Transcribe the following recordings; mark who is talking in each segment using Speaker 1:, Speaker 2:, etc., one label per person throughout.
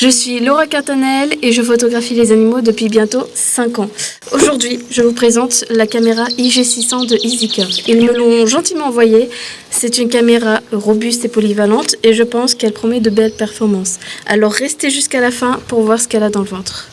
Speaker 1: Je suis Laura Cartanel et je photographie les animaux depuis bientôt 5 ans. Aujourd'hui, je vous présente la caméra IG600 de Easyker. Ils me l'ont gentiment envoyée. C'est une caméra robuste et polyvalente et je pense qu'elle promet de belles performances. Alors restez jusqu'à la fin pour voir ce qu'elle a dans le ventre.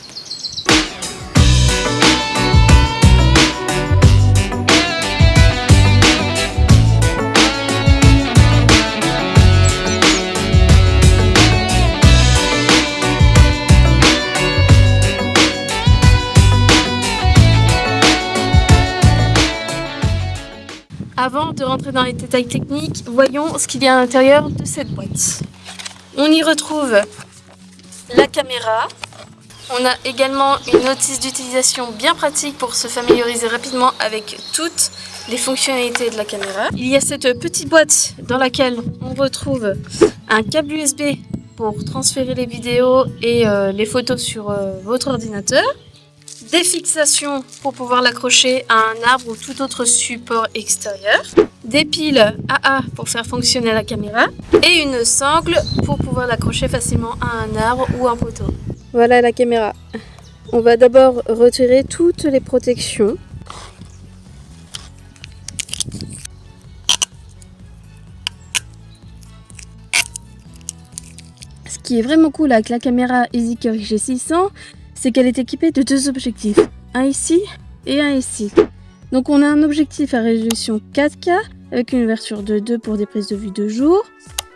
Speaker 1: Avant de rentrer dans les détails techniques, voyons ce qu'il y a à l'intérieur de cette boîte. On y retrouve la caméra. On a également une notice d'utilisation bien pratique pour se familiariser rapidement avec toutes les fonctionnalités de la caméra. Il y a cette petite boîte dans laquelle on retrouve un câble USB pour transférer les vidéos et les photos sur votre ordinateur. Des fixations pour pouvoir l'accrocher à un arbre ou tout autre support extérieur, des piles AA pour faire fonctionner la caméra et une sangle pour pouvoir l'accrocher facilement à un arbre ou un poteau. Voilà la caméra. On va d'abord retirer toutes les protections. Ce qui est vraiment cool avec la caméra Easyker G600, c'est qu'elle est équipée de 2 objectifs, un ici et un ici. Donc on a un objectif à résolution 4K avec une ouverture de 2 pour des prises de vue de jour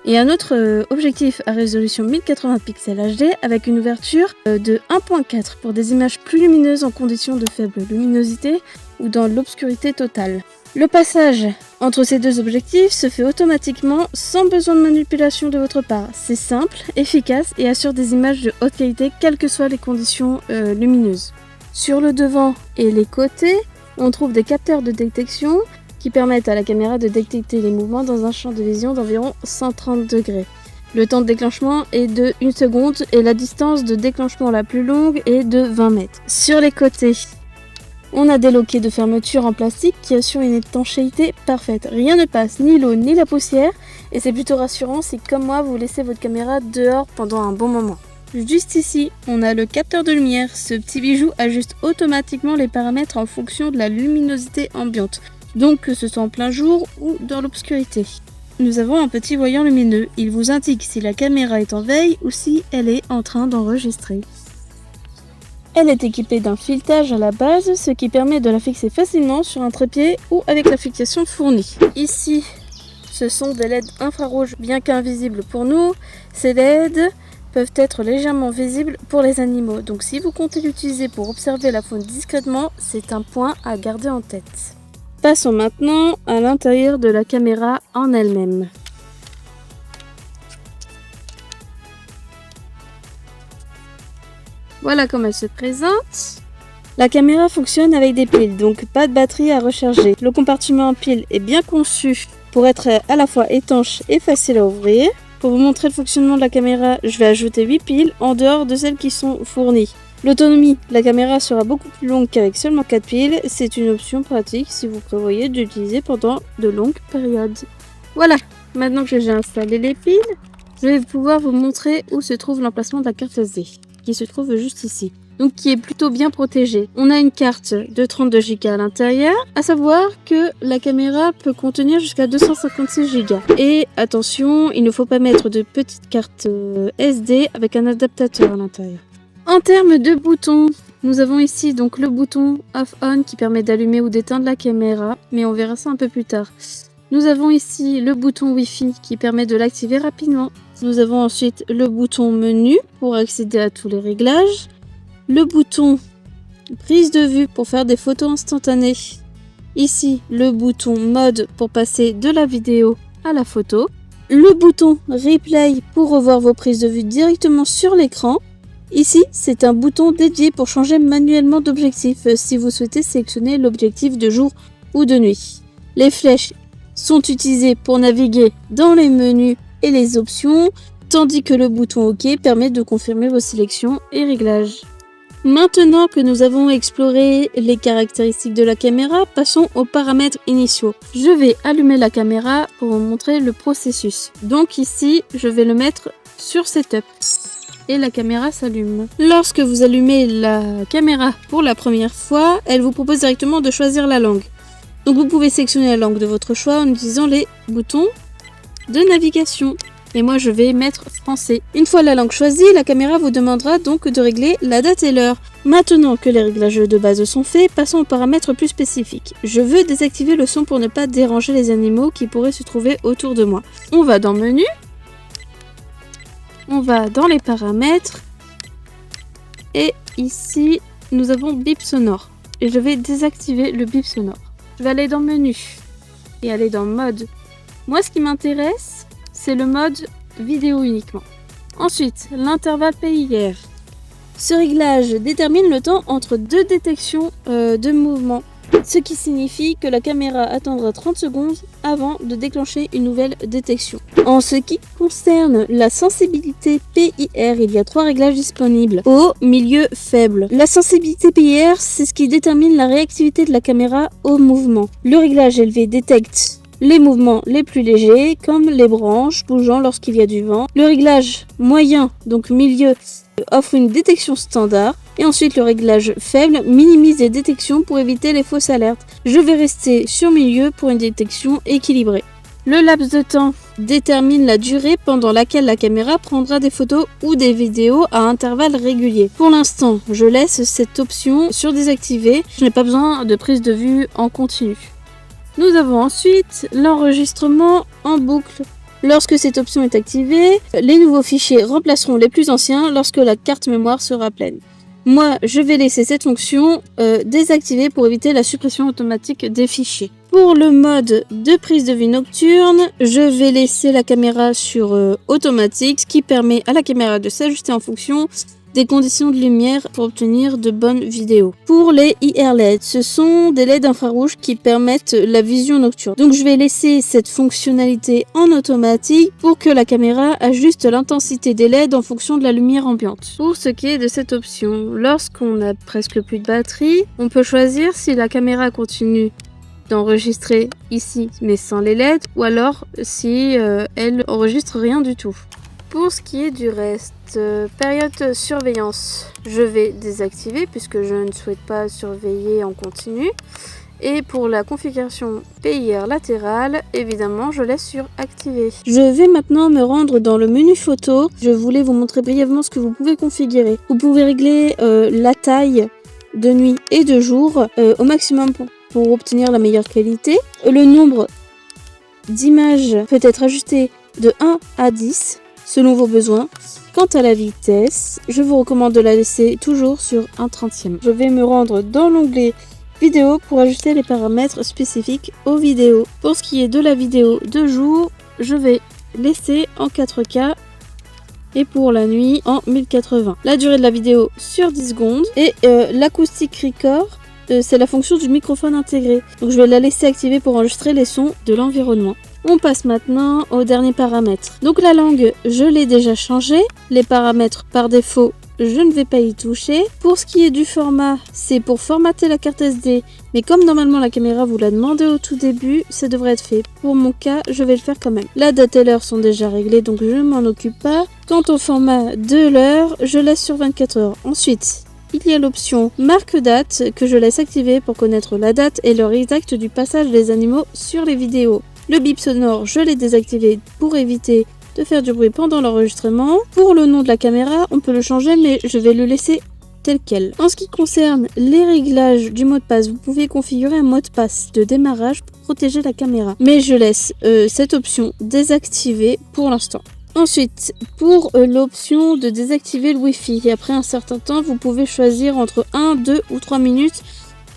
Speaker 1: et un autre objectif à résolution 1080 pixels HD avec une ouverture de 1.4 pour des images plus lumineuses en conditions de faible luminosité ou dans l'obscurité totale. Le passage entre ces 2 objectifs se fait automatiquement sans besoin de manipulation de votre part. C'est simple, efficace et assure des images de haute qualité quelles que soient les conditions lumineuses. Sur le devant et les côtés, on trouve des capteurs de détection qui permettent à la caméra de détecter les mouvements dans un champ de vision d'environ 130 degrés. Le temps de déclenchement est de 1 seconde et la distance de déclenchement la plus longue est de 20 mètres. Sur les côtés, on a des loquets de fermeture en plastique qui assurent une étanchéité parfaite. Rien ne passe, ni l'eau ni la poussière, et c'est plutôt rassurant si, comme moi, vous laissez votre caméra dehors pendant un bon moment. Juste ici, on a le capteur de lumière. Ce petit bijou ajuste automatiquement les paramètres en fonction de la luminosité ambiante, donc que ce soit en plein jour ou dans l'obscurité. Nous avons un petit voyant lumineux. Il vous indique si la caméra est en veille ou si elle est en train d'enregistrer. Elle est équipée d'un filetage à la base, ce qui permet de la fixer facilement sur un trépied ou avec la fixation fournie. Ici, ce sont des LED infrarouges bien qu'invisibles pour nous. Ces LED peuvent être légèrement visibles pour les animaux, donc si vous comptez l'utiliser pour observer la faune discrètement, c'est un point à garder en tête. Passons maintenant à l'intérieur de la caméra en elle-même. Voilà comment elle se présente. La caméra fonctionne avec des piles, donc pas de batterie à recharger. Le compartiment en pile est bien conçu pour être à la fois étanche et facile à ouvrir. Pour vous montrer le fonctionnement de la caméra, je vais ajouter 8 piles en dehors de celles qui sont fournies. L'autonomie, la caméra sera beaucoup plus longue qu'avec seulement 4 piles. C'est une option pratique si vous prévoyez d'utiliser pendant de longues périodes. Voilà, maintenant que j'ai installé les piles, je vais pouvoir vous montrer où se trouve l'emplacement de la carte SD, qui se trouve juste ici, donc qui est plutôt bien protégée. On a une carte de 32 Go à l'intérieur, à savoir que la caméra peut contenir jusqu'à 256 Go. Et attention, il ne faut pas mettre de petites cartes SD avec un adaptateur à l'intérieur. En termes de boutons, nous avons ici donc le bouton Off-On qui permet d'allumer ou d'éteindre la caméra, mais on verra ça un peu plus tard. Nous avons ici le bouton Wi-Fi qui permet de l'activer rapidement. Nous avons ensuite le bouton menu pour accéder à tous les réglages. Le bouton prise de vue pour faire des photos instantanées. Ici, le bouton mode pour passer de la vidéo à la photo. Le bouton replay pour revoir vos prises de vue directement sur l'écran. Ici, c'est un bouton dédié pour changer manuellement d'objectif si vous souhaitez sélectionner l'objectif de jour ou de nuit. Les flèches sont utilisées pour naviguer dans les menus et les options, tandis que le bouton OK permet de confirmer vos sélections et réglages. Maintenant que nous avons exploré les caractéristiques de la caméra, passons aux paramètres initiaux. Je vais allumer la caméra pour vous montrer le processus. Donc ici, je vais le mettre sur Setup. et la caméra s'allume. Lorsque vous allumez la caméra pour la première fois, elle vous propose directement de choisir la langue. Donc vous pouvez sélectionner la langue de votre choix en utilisant les boutons de navigation. Et moi je vais mettre français. Une fois la langue choisie, la caméra vous demandera donc de régler la date et l'heure. Maintenant que les réglages de base sont faits, passons aux paramètres plus spécifiques. Je veux désactiver le son pour ne pas déranger les animaux qui pourraient se trouver autour de moi. On va dans menu. On va dans les paramètres. Et ici, nous avons bip sonore. Et je vais désactiver le bip sonore. Je vais aller dans menu et aller dans mode. Moi, ce qui m'intéresse, c'est le mode vidéo uniquement. Ensuite, l'intervalle PIR. Ce réglage détermine le temps entre deux détections de mouvement, ce qui signifie que la caméra attendra 30 secondes avant de déclencher une nouvelle détection. En ce qui concerne la sensibilité PIR, il y a 3 réglages disponibles. Haut, milieu, faible. La sensibilité PIR, c'est ce qui détermine la réactivité de la caméra au mouvement. Le réglage élevé détecte les mouvements les plus légers, comme les branches bougeant lorsqu'il y a du vent. Le réglage moyen, donc milieu, offre une détection standard. Et ensuite, le réglage faible minimise les détections pour éviter les fausses alertes. Je vais rester sur milieu pour une détection équilibrée. Le laps de temps détermine la durée pendant laquelle la caméra prendra des photos ou des vidéos à intervalles réguliers. Pour l'instant, je laisse cette option sur désactivée. Je n'ai pas besoin de prise de vue en continu. Nous avons ensuite l'enregistrement en boucle. Lorsque cette option est activée, les nouveaux fichiers remplaceront les plus anciens lorsque la carte mémoire sera pleine. Moi, je vais laisser cette fonction désactivée pour éviter la suppression automatique des fichiers. Pour le mode de prise de vue nocturne, je vais laisser la caméra sur automatique, ce qui permet à la caméra de s'ajuster en fonction des conditions de lumière pour obtenir de bonnes vidéos. Pour les IR LED, ce sont des LED infrarouges qui permettent la vision nocturne. Donc je vais laisser cette fonctionnalité en automatique pour que la caméra ajuste l'intensité des LED en fonction de la lumière ambiante. Pour ce qui est de cette option, lorsqu'on a presque plus de batterie, on peut choisir si la caméra continue d'enregistrer ici mais sans les LED ou alors si elle enregistre rien du tout. Pour ce qui est du reste, période surveillance, je vais désactiver puisque je ne souhaite pas surveiller en continu. Et pour la configuration PIR latérale, évidemment, je laisse sur activer. Je vais maintenant me rendre dans le menu photo. Je voulais vous montrer brièvement ce que vous pouvez configurer. Vous pouvez régler la taille de nuit et de jour au maximum pour obtenir la meilleure qualité. Le nombre d'images peut être ajusté de 1 à 10. Selon vos besoins. Quant à la vitesse, je vous recommande de la laisser toujours sur 1/30. Je vais me rendre dans l'onglet vidéo pour ajuster les paramètres spécifiques aux vidéos. Pour ce qui est de la vidéo de jour, je vais laisser en 4K et pour la nuit en 1080. La durée de la vidéo sur 10 secondes et l'acoustic record. C'est la fonction du microphone intégré. Donc je vais la laisser activée pour enregistrer les sons de l'environnement. On passe maintenant aux derniers paramètres. Donc la langue, je l'ai déjà changée. Les paramètres par défaut, je ne vais pas y toucher. Pour ce qui est du format, c'est pour formater la carte SD. Mais comme normalement la caméra vous l'a demandé au tout début, ça devrait être fait. Pour mon cas, je vais le faire quand même. La date et l'heure sont déjà réglées, donc je ne m'en occupe pas. Quant au format de l'heure, je laisse sur 24 heures. Ensuite, il y a l'option marque date que je laisse activer pour connaître la date et l'heure exacte du passage des animaux sur les vidéos. Le bip sonore, je l'ai désactivé pour éviter de faire du bruit pendant l'enregistrement. Pour le nom de la caméra, on peut le changer mais je vais le laisser tel quel. En ce qui concerne les réglages du mot de passe, vous pouvez configurer un mot de passe de démarrage pour protéger la caméra. Mais je laisse cette option désactivée pour l'instant. Ensuite, pour l'option de désactiver le Wi-Fi, et après un certain temps, vous pouvez choisir entre 1, 2 ou 3 minutes.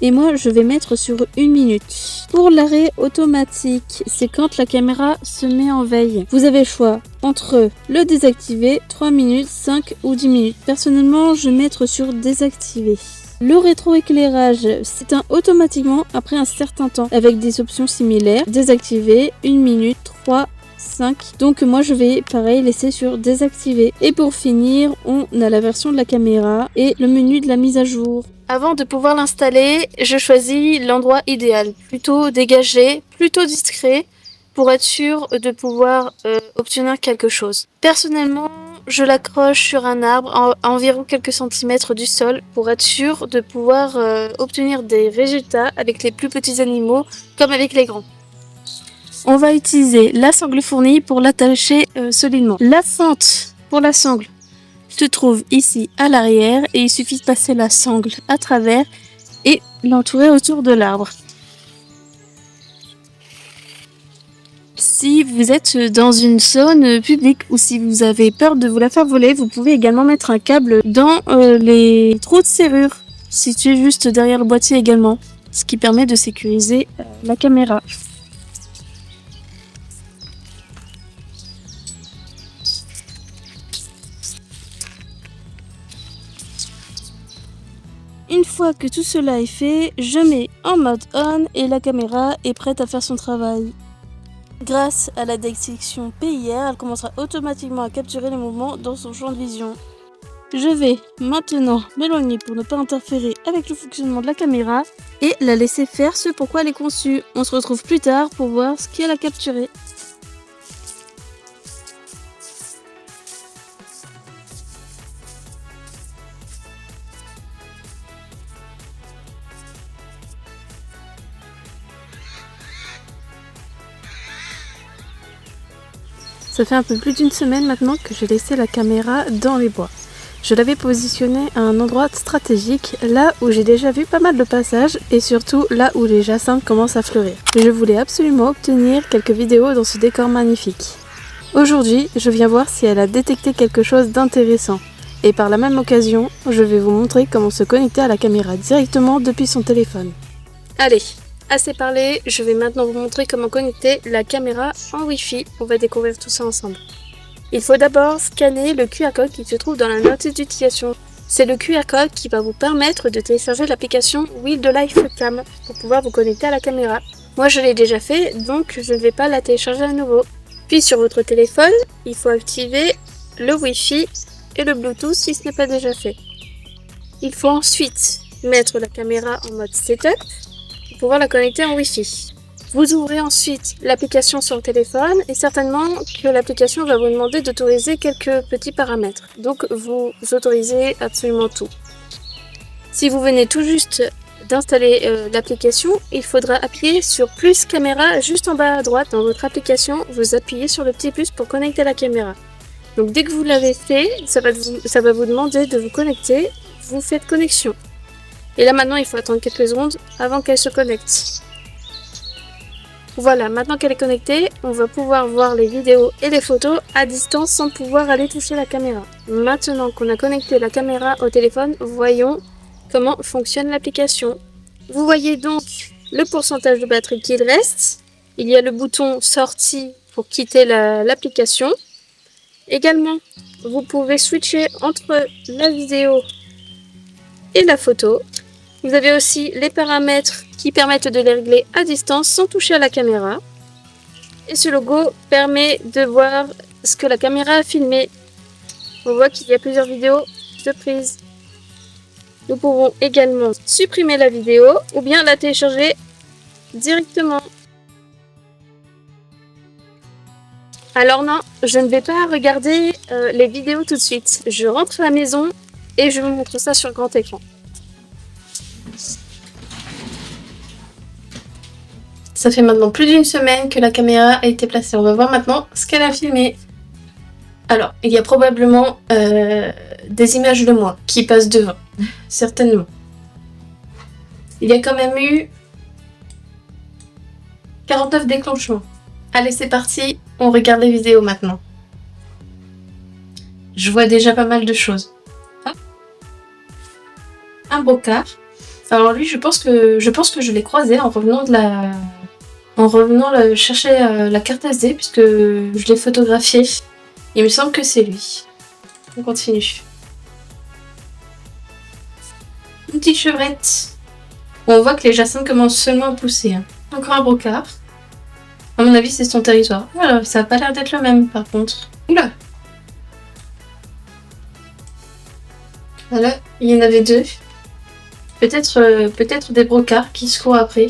Speaker 1: Et moi, je vais mettre sur 1 minute. Pour l'arrêt automatique, c'est quand la caméra se met en veille. Vous avez le choix entre le désactiver, 3 minutes, 5 ou 10 minutes. Personnellement, je vais mettre sur désactiver. Le rétroéclairage s'éteint automatiquement après un certain temps avec des options similaires. Désactiver, 1 minute, 3, 5. Donc moi je vais pareil laisser sur désactiver. Et pour finir, on a la version de la caméra et le menu de la mise à jour. Avant de pouvoir l'installer, je choisis l'endroit idéal, plutôt dégagé, plutôt discret, pour être sûr de pouvoir obtenir quelque chose. Personnellement, je l'accroche sur un arbre à environ quelques centimètres du sol pour être sûr de pouvoir obtenir des résultats avec les plus petits animaux comme avec les grands. On va utiliser la sangle fournie pour l'attacher solidement. La fente pour la sangle se trouve ici à l'arrière et il suffit de passer la sangle à travers et l'entourer autour de l'arbre. Si vous êtes dans une zone publique ou si vous avez peur de vous la faire voler, vous pouvez également mettre un câble dans les trous de serrure, situés juste derrière le boîtier également, ce qui permet de sécuriser la caméra. Une fois que tout cela est fait, je mets en mode on et la caméra est prête à faire son travail. Grâce à la détection PIR, elle commencera automatiquement à capturer les mouvements dans son champ de vision. Je vais maintenant m'éloigner pour ne pas interférer avec le fonctionnement de la caméra et la laisser faire ce pourquoi elle est conçue. On se retrouve plus tard pour voir ce qu'elle a capturé. Ça fait un peu plus d'une semaine maintenant que j'ai laissé la caméra dans les bois. Je l'avais positionnée à un endroit stratégique, là où j'ai déjà vu pas mal de passages et surtout là où les jacinthes commencent à fleurir. Je voulais absolument obtenir quelques vidéos dans ce décor magnifique. Aujourd'hui, je viens voir si elle a détecté quelque chose d'intéressant. Et par la même occasion, je vais vous montrer comment se connecter à la caméra directement depuis son téléphone. Allez, assez parlé, je vais maintenant vous montrer comment connecter la caméra en Wi-Fi. On va découvrir tout ça ensemble. Il faut d'abord scanner le QR code qui se trouve dans la notice d'utilisation. C'est le QR code qui va vous permettre de télécharger l'application Wildlife Cam pour pouvoir vous connecter à la caméra. Moi je l'ai déjà fait, donc je ne vais pas la télécharger à nouveau. Puis sur votre téléphone, il faut activer le Wi-Fi et le Bluetooth si ce n'est pas déjà fait. Il faut ensuite mettre la caméra en mode setup pour pouvoir la connecter en Wi-Fi. Vous ouvrez ensuite l'application sur le téléphone et certainement que l'application va vous demander d'autoriser quelques petits paramètres. Donc vous autorisez absolument tout. Si vous venez tout juste d'installer l'application, il faudra appuyer sur plus caméra juste en bas à droite dans votre application. Vous appuyez sur le petit plus pour connecter la caméra. Donc dès que vous l'avez fait, ça va vous demander de vous connecter. Vous faites connexion. Et là maintenant, il faut attendre quelques secondes avant qu'elle se connecte. Voilà, maintenant qu'elle est connectée, on va pouvoir voir les vidéos et les photos à distance sans pouvoir aller toucher la caméra. Maintenant qu'on a connecté la caméra au téléphone, voyons comment fonctionne l'application. Vous voyez donc le pourcentage de batterie qu'il reste. Il y a le bouton sortie pour quitter l'application. Également, vous pouvez switcher entre la vidéo et la photo. Vous avez aussi les paramètres qui permettent de les régler à distance sans toucher à la caméra. Et ce logo permet de voir ce que la caméra a filmé. On voit qu'il y a plusieurs vidéos de prise. Nous pouvons également supprimer la vidéo ou bien la télécharger directement. Alors non, je ne vais pas regarder les vidéos tout de suite. Je rentre à la maison et je vous montre ça sur grand écran. Ça fait maintenant plus d'une semaine que la caméra a été placée. On va voir maintenant ce qu'elle a filmé. Alors, il y a probablement des images de moi qui passent devant. Certainement. Il y a quand même eu 49 déclenchements. Allez, c'est parti. On regarde les vidéos maintenant. Je vois déjà pas mal de choses. Ah. Un brocard. Alors lui, je pense que je l'ai croisé en revenant chercher la carte SD puisque je l'ai photographié. Il me semble que c'est lui. On continue. Une petite chevrette. On voit que les jacinthes commencent seulement à pousser. Hein. Encore un brocard. À mon avis, c'est son territoire. Voilà, ça n'a pas l'air d'être le même par contre. Oula. Voilà, il y en avait deux. Peut-être des brocards qui se courent après.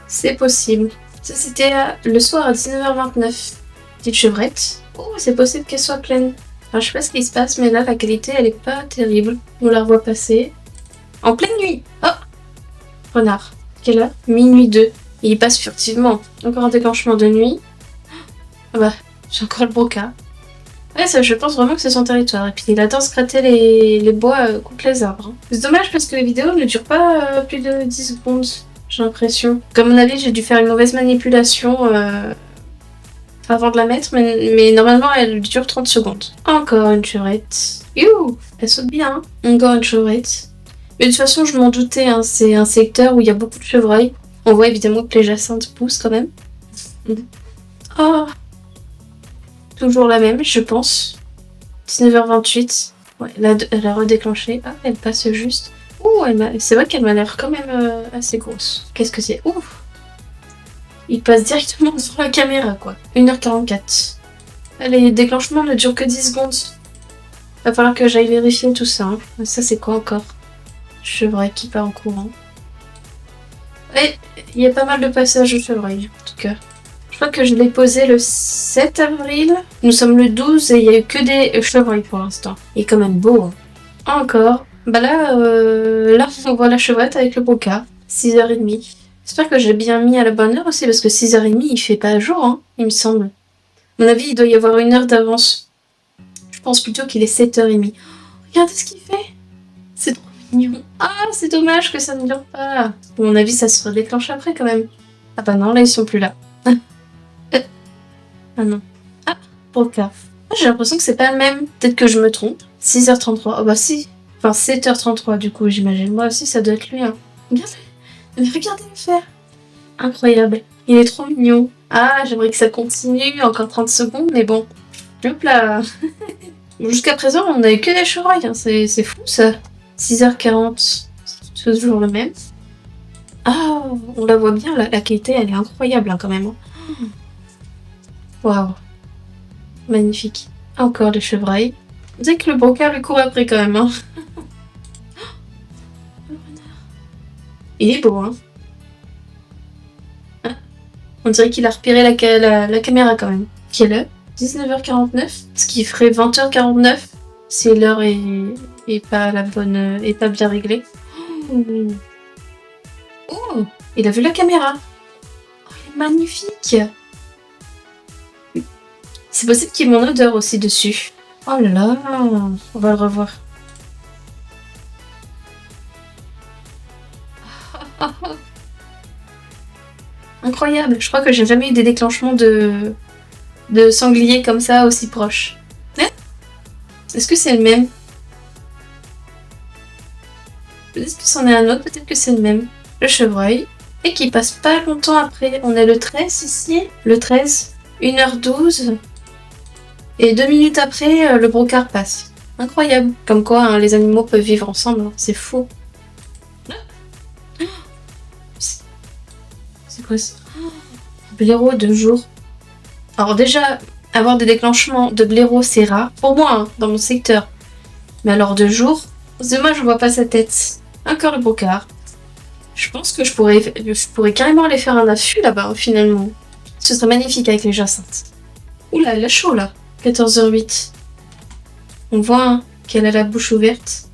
Speaker 1: C'est possible. Ça, c'était le soir à 19h29. Petite chevrette. Oh, c'est possible qu'elle soit pleine. Enfin, je sais pas ce qui se passe, mais là, la qualité, elle est pas terrible. On la revoit passer. En pleine nuit. Oh, renard. Quelle heure? Minuit 2. Et il passe furtivement. Encore un déclenchement de nuit. Ah bah, j'ai encore le brocard. Ouais, ça, je pense vraiment que c'est son territoire. Et puis il adore se gratter les bois contre les arbres. Hein. C'est dommage parce que les vidéos ne durent pas plus de 10 secondes, j'ai l'impression. Comme mon avis, j'ai dû faire une mauvaise manipulation avant de la mettre, mais normalement elle dure 30 secondes. Encore une chevrette. Youh, elle saute bien. Hein. Encore une chevrette. Mais de toute façon, je m'en doutais, hein, c'est un secteur où il y a beaucoup de chevreuils. On voit évidemment que les jacinthes poussent quand même. Oh, toujours la même, je pense. 19h28. Ouais, là, elle a redéclenché. Ah, elle passe juste. Ouh, c'est vrai qu'elle m'a l'air quand même assez grosse. Qu'est-ce que c'est? Ouf. Il passe directement sur la caméra, quoi. 1h44. Les déclenchements ne durent que 10 secondes. Va falloir que j'aille vérifier tout ça. Hein. Ça, c'est quoi encore? Chevreuil qui part en courant. Et il y a pas mal de passages de chevreuil, en tout cas. Je crois que je l'ai posé le 7 avril. Nous sommes le 12 et il n'y a eu que des chevreuils pour l'instant. Il est quand même beau. Hein. Encore. Bah là, là, on voit la chevrette avec le brocard. 6h30. J'espère que j'ai bien mis à la bonne heure aussi, parce que 6h30, il fait pas jour, hein, il me semble. À mon avis, il doit y avoir 1 heure d'avance. Je pense plutôt qu'il est 7h30. Regardez ce qu'il fait. C'est trop mignon. Ah, c'est dommage que ça ne dure pas. À mon avis, ça se déclenche après quand même. Ah bah non, là, ils sont plus là. Ah non. Ah, brocard. Ah, j'ai l'impression que c'est pas le même. Peut-être que je me trompe. 6h33. Oh bah si. Enfin, 7h33 du coup, j'imagine. Moi aussi, ça doit être lui. Hein. Regardez le faire. Incroyable. Il est trop mignon. Ah, j'aimerais que ça continue. Encore 30 secondes, mais bon. Hop là. Jusqu'à présent, on n'a eu que des chevreuils. Hein. C'est fou ça. 6h40. C'est toujours le même. Ah, on la voit bien. La qualité, elle est incroyable hein, quand même. Waouh. Magnifique. Encore des chevreuils. Vous savez que le brocard lui court après quand même. Hein. Il est beau, hein. Ah. On dirait qu'il a repéré la caméra quand même. Quelle heure? 19h49. Ce qui ferait 20h49 si l'heure est pas la bonne, est pas bien réglée. Oh, il a vu la caméra. Oh, il est magnifique. C'est possible qu'il y ait mon odeur aussi dessus. Oh là là, on va le revoir. Incroyable, je crois que j'ai jamais eu des déclenchements de sangliers comme ça aussi proches. Est-ce que c'est le même? Peut-être que c'en est un autre, peut-être que c'est le même. Le chevreuil. Et qui passe pas longtemps après. On est le 13 ici. Le 13. 1h12. Et 2 minutes après, le brocard passe. Incroyable. Comme quoi, hein, les animaux peuvent vivre ensemble. Hein. C'est fou. C'est quoi ça? Blaireau de jour. Alors déjà, avoir des déclenchements de blaireau, c'est rare. Pour moi, hein, dans mon secteur. Mais alors de jour, c'est moi, je vois pas sa tête. Encore le brocard. Je pense que je pourrais carrément aller faire un affût là-bas, hein, finalement. Ce serait magnifique avec les jacinthes. Oula, elle a chaud là. 14h08. On voit hein, qu'elle a la bouche ouverte.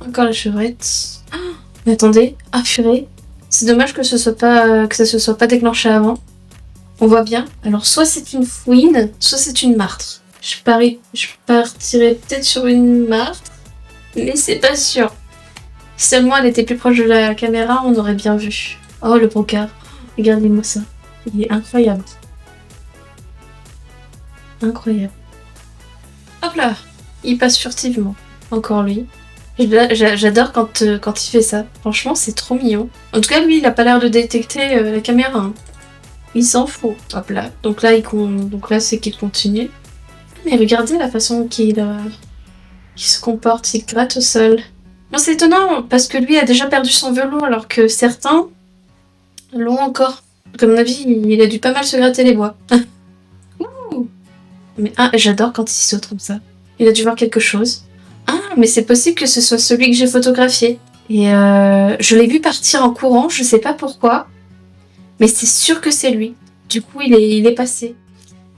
Speaker 1: Encore la chevrette. Ah, mais attendez, ah purée. C'est dommage que ça se soit pas déclenché avant. On voit bien. Alors soit c'est une fouine, soit c'est une martre. Je partirais peut-être sur une martre, mais c'est pas sûr. Si seulement elle était plus proche de la caméra, on aurait bien vu. Oh le brocard, regardez-moi ça. Il est incroyable. Incroyable. Hop là, il passe furtivement. Encore lui. J'adore quand il fait ça. Franchement, c'est trop mignon. En tout cas, lui, il a pas l'air de détecter la caméra. Hein. Il s'en fout. Hop là. Donc là, c'est qu'il continue. Mais regardez la façon qu'il se comporte. Il gratte au sol. Non, c'est étonnant parce que lui a déjà perdu son velours alors que certains l'ont encore. Comme mon avis, il a dû pas mal se gratter les bois. Mais j'adore quand il saute comme ça. Il a dû voir quelque chose. Ah, mais c'est possible que ce soit celui que j'ai photographié. Et je l'ai vu partir en courant, je sais pas pourquoi. Mais c'est sûr que c'est lui. Du coup, il est passé.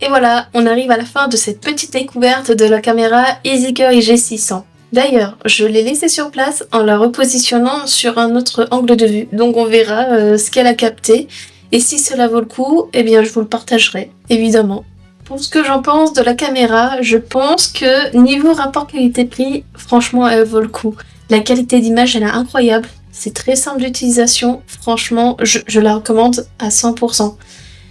Speaker 1: Et voilà, on arrive à la fin de cette petite découverte de la caméra EasyCare IG600. D'ailleurs, je l'ai laissée sur place en la repositionnant sur un autre angle de vue, donc on verra ce qu'elle a capté. Et si cela vaut le coup, eh bien je vous le partagerai, évidemment. Pour ce que j'en pense de la caméra, je pense que niveau rapport qualité-prix, franchement elle vaut le coup. La qualité d'image elle est incroyable, c'est très simple d'utilisation, franchement je la recommande à 100%.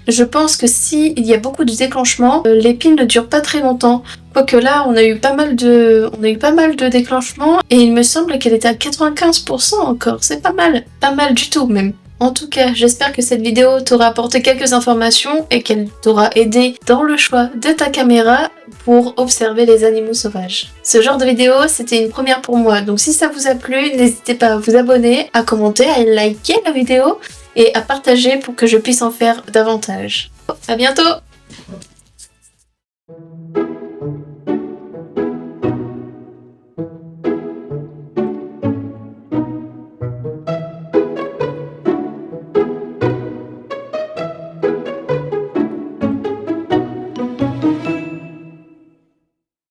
Speaker 1: Je pense que s'il y a beaucoup de déclenchements, les piles ne durent pas très longtemps. Quoique là, on a eu pas mal de déclenchements et il me semble qu'elle était à 95% encore. C'est pas mal du tout même. En tout cas, j'espère que cette vidéo t'aura apporté quelques informations et qu'elle t'aura aidé dans le choix de ta caméra pour observer les animaux sauvages. Ce genre de vidéo, c'était une première pour moi, donc si ça vous a plu, n'hésitez pas à vous abonner, à commenter, à liker la vidéo et à partager pour que je puisse en faire davantage. À bientôt!